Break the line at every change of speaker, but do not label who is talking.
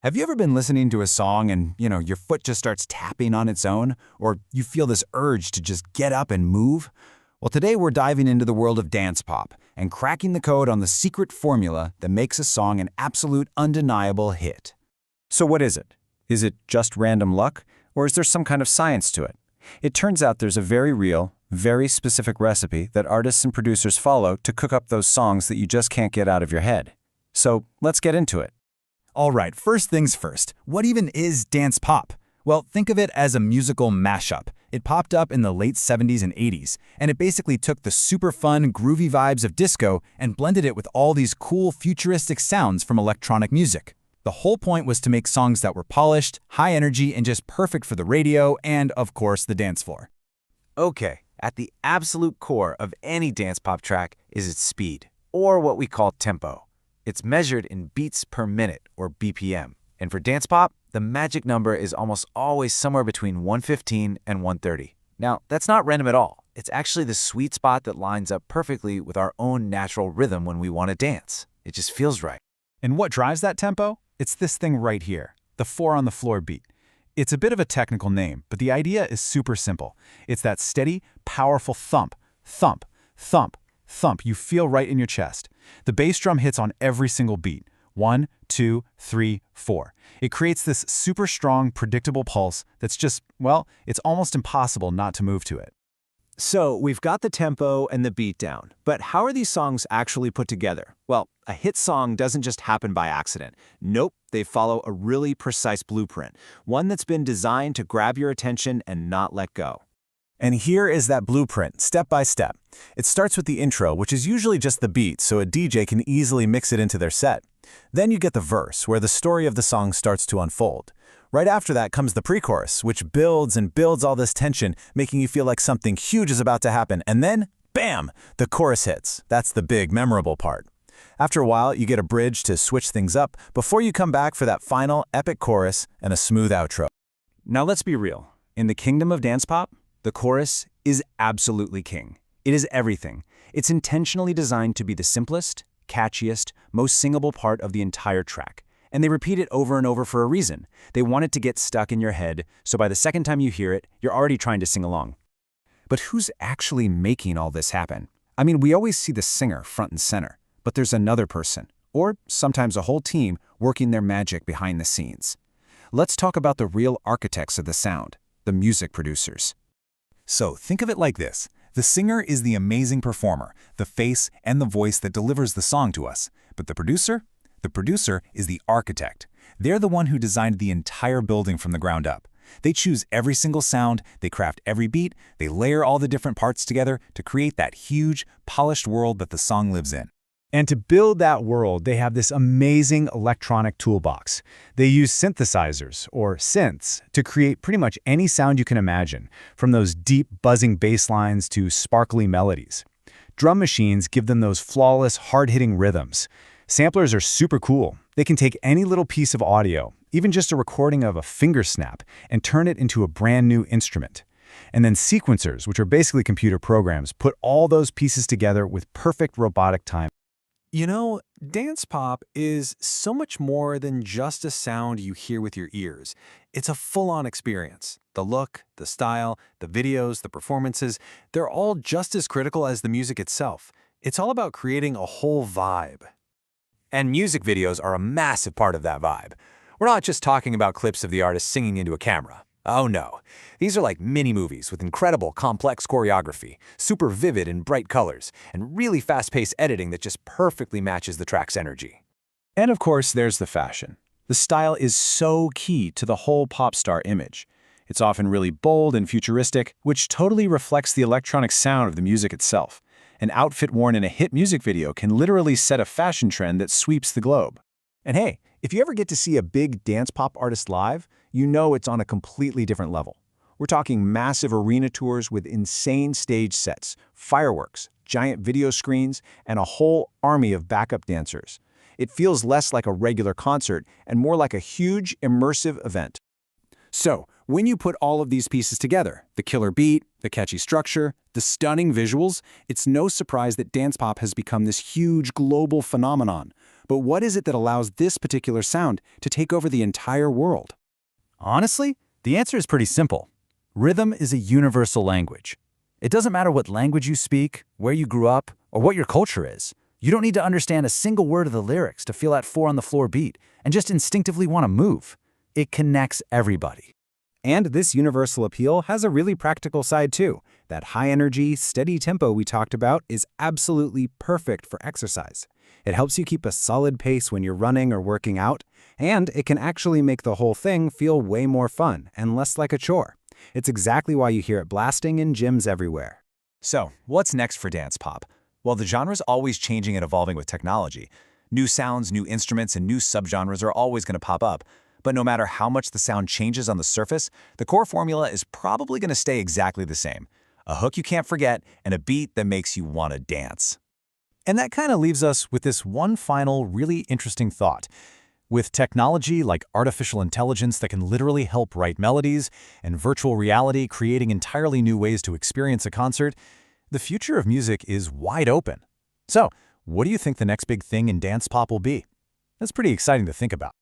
Have you ever been listening to a song and, your foot just starts tapping on its own, or you feel this urge to just get up and move? Well, today we're diving into the world of dance pop and cracking the code on the secret formula that makes a song an absolute undeniable hit. So what is it? Is it just random luck, or is there some kind of science to it? It turns out there's a very real, very specific recipe that artists and producers follow to cook up those songs that you just can't get out of your head. So let's get into it.
All right, first things first, what even is dance pop? Well, think of it as a musical mashup. It popped up in the late 70s and 80s, and it basically took the super fun, groovy vibes of disco and blended it with all these cool, futuristic sounds from electronic music. The whole point was to make songs that were polished, high energy, and just perfect for the radio and, of course, the dance floor.
Okay, at the absolute core of any dance pop track is its speed, or what we call tempo. It's measured in beats per minute, or BPM. And for dance pop, the magic number is almost always somewhere between 115 and 130. Now, that's not random at all. It's actually the sweet spot that lines up perfectly with our own natural rhythm when we want to dance. It just feels right.
And what drives that tempo? It's this thing right here, the 4-on-the-floor beat. It's a bit of a technical name, but the idea is super simple. It's that steady, powerful thump, thump, thump, thump you feel right in your chest. The bass drum hits on every single beat. 1, 2, 3, 4. It creates this super strong, predictable pulse that's just, well, it's almost impossible not to move to it.
So we've got the tempo and the beat down, but how are these songs actually put together? Well, a hit song doesn't just happen by accident. Nope, they follow a really precise blueprint, one that's been designed to grab your attention and not let go.
And here is that blueprint, step by step. It starts with the intro, which is usually just the beat, so a DJ can easily mix it into their set. Then you get the verse, where the story of the song starts to unfold. Right after that comes the pre-chorus, which builds and builds all this tension, making you feel like something huge is about to happen. And then, bam, the chorus hits. That's the big, memorable part. After a while, you get a bridge to switch things up before you come back for that final, epic chorus and a smooth outro.
Now let's be real. In the kingdom of dance pop, the chorus is absolutely king. It is everything. It's intentionally designed to be the simplest, catchiest, most singable part of the entire track. And they repeat it over and over for a reason. They want it to get stuck in your head, so by the second time you hear it, you're already trying to sing along. But who's actually making all this happen? I mean, we always see the singer front and center, but there's another person, or sometimes a whole team, working their magic behind the scenes. Let's talk about the real architects of the sound, the music producers.
So think of it like this. The singer is the amazing performer, the face and the voice that delivers the song to us. But the producer? The producer is the architect. They're the one who designed the entire building from the ground up. They choose every single sound, they craft every beat, they layer all the different parts together to create that huge, polished world that the song lives in.
And to build that world, they have this amazing electronic toolbox. They use synthesizers, or synths, to create pretty much any sound you can imagine, from those deep, buzzing bass lines to sparkly melodies. Drum machines give them those flawless, hard-hitting rhythms. Samplers are super cool. They can take any little piece of audio, even just a recording of a finger snap, and turn it into a brand new instrument. And then sequencers, which are basically computer programs, put all those pieces together with perfect robotic timing.
You know, dance pop is so much more than just a sound you hear with your ears. It's a full-on experience. The look, the style, the videos, the performances, they're all just as critical as the music itself. It's all about creating a whole vibe.
And music videos are a massive part of that vibe. We're not just talking about clips of the artist singing into a camera. Oh no, these are like mini-movies with incredible, complex choreography, super vivid and bright colors, and really fast-paced editing that just perfectly matches the track's energy.
And of course, there's the fashion. The style is so key to the whole pop star image. It's often really bold and futuristic, which totally reflects the electronic sound of the music itself. An outfit worn in a hit music video can literally set a fashion trend that sweeps the globe. And hey, if you ever get to see a big dance pop artist live, you know it's on a completely different level. We're talking massive arena tours with insane stage sets, fireworks, giant video screens, and a whole army of backup dancers. It feels less like a regular concert and more like a huge, immersive event. So, when you put all of these pieces together, the killer beat, the catchy structure, the stunning visuals, it's no surprise that dance pop has become this huge global phenomenon.
But what is it that allows this particular sound to take over the entire world?
Honestly, the answer is pretty simple. Rhythm is a universal language. It doesn't matter what language you speak, where you grew up, or what your culture is. You don't need to understand a single word of the lyrics to feel that 4-on-the-floor beat and just instinctively want to move. It connects everybody.
And this universal appeal has a really practical side too. That high-energy, steady tempo we talked about is absolutely perfect for exercise. It helps you keep a solid pace when you're running or working out, and it can actually make the whole thing feel way more fun and less like a chore. It's exactly why you hear it blasting in gyms everywhere.
So, what's next for dance pop? Well, the genre's always changing and evolving with technology. New sounds, new instruments, and new subgenres are always going to pop up. But no matter how much the sound changes on the surface, the core formula is probably going to stay exactly the same. A hook you can't forget, and a beat that makes you want to dance.
And that kind of leaves us with this one final, really interesting thought. With technology like artificial intelligence that can literally help write melodies, and virtual reality creating entirely new ways to experience a concert, the future of music is wide open. So, what do you think the next big thing in dance pop will be? That's pretty exciting to think about.